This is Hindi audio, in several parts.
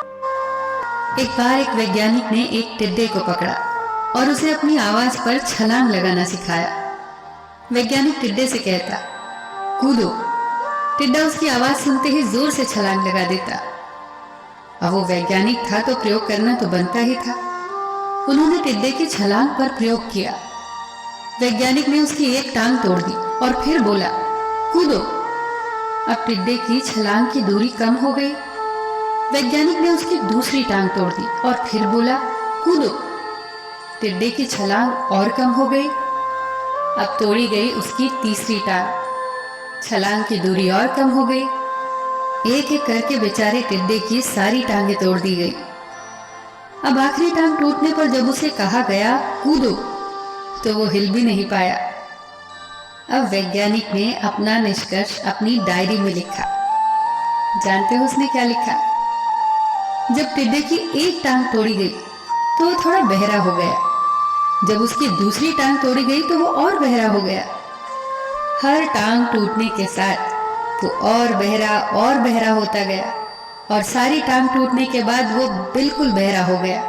एक बार एक वैज्ञानिक ने एक टिड्डे को पकड़ा और उसे अपनी आवाज पर छलांग लगाना सिखाया। वैज्ञानिक टिड्डे से कहता, कूदो। टिड्डा उसकी आवाज सुनते ही जोर से छलांग लगा देता। अब वो वैज्ञानिक था तो प्रयोग करना तो बनता ही था। उन्होंने टिड्डे की छलांग पर प्रयोग किया। वैज्ञानिक ने उसकी एक टांग तोड़ दी और फिर बोला, कूदो। अब टिड्डे की छलांग की दूरी कम हो गई। वैज्ञानिक ने उसकी दूसरी टांग तोड़ दी और फिर बोला, कूदो। टिड्डे की छलांग और कम हो गई। अब तोड़ी गई उसकी तीसरी टांग। छलांग की दूरी और कम हो गई। एक एक करके बेचारे टिड्डे की सारी टांगें तोड़ दी गई। अब आखिरी टांग टूटने पर जब उसे कहा गया कूदो, तो वो हिल भी नहीं पाया। अब वैज्ञानिक ने अपना निष्कर्ष अपनी डायरी में लिखा। जानते हो उसने क्या लिखा? जब टिड्डे की एक टांग तोड़ी गई तो वो थोड़ा बहरा हो गया। जब उसकी दूसरी टांग तोड़ी गई तो वो और बहरा हो गया। हर टांग टूटने के साथ वो और बहरा होता गया और सारी टांग टूटने के बाद वो बिल्कुल बहरा हो गया।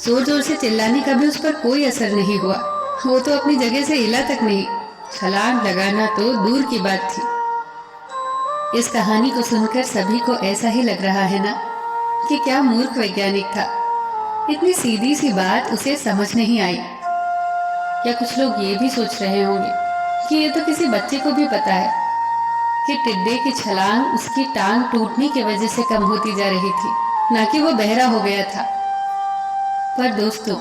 जोर जोर से चिल्लाने का भी उस पर कोई असर नहीं हुआ। वो तो अपनी जगह से हिला तक नहीं। छलांग लगाना तो दूर की बात थी। इस कहानी को सुनकर सभी को ऐसा ही लग रहा है ना कि क्या मूर्ख वैज्ञानिक था। इतनी सीधी सी बात उसे समझ नहीं आई। या कुछ लोग ये भी सोच रहे होंगे कि ये तो किसी बच्चे को भी पता है कि टिड्डे की छलांग उसकी टांग टूटने की वजह से कम होती जा रही थी, ना कि वो बहरा हो गया था। पर दोस्तों,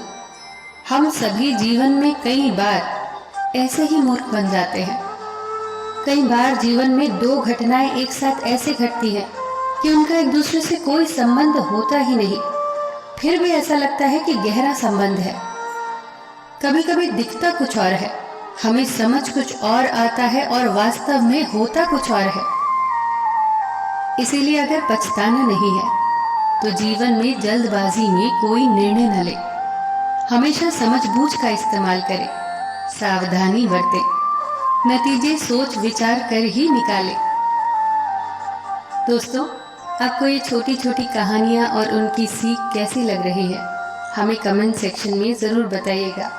हम सभी जीवन में कई बार ऐसे ही मूर्ख बन जाते हैं। कई बार जीवन में दो घटनाएं एक साथ ऐसे घटती हैं कि उनका एक दूसरे से कोई संबंध होता ही नहीं, फिर भी ऐसा लगता है कि गहरा संबंध है। कभी कभी दिखता कुछ और है, हमें समझ कुछ और आता है और वास्तव में होता कुछ और है। इसीलिए अगर पछताना नहीं है तो जीवन में जल्दबाजी में कोई निर्णय न ले। हमेशा समझबूझ का इस्तेमाल करें, सावधानी बरतें, नतीजे सोच विचार कर ही निकालें। दोस्तों, आपको ये छोटी छोटी कहानियाँ और उनकी सीख कैसी लग रही है, हमें कमेंट सेक्शन में ज़रूर बताइएगा।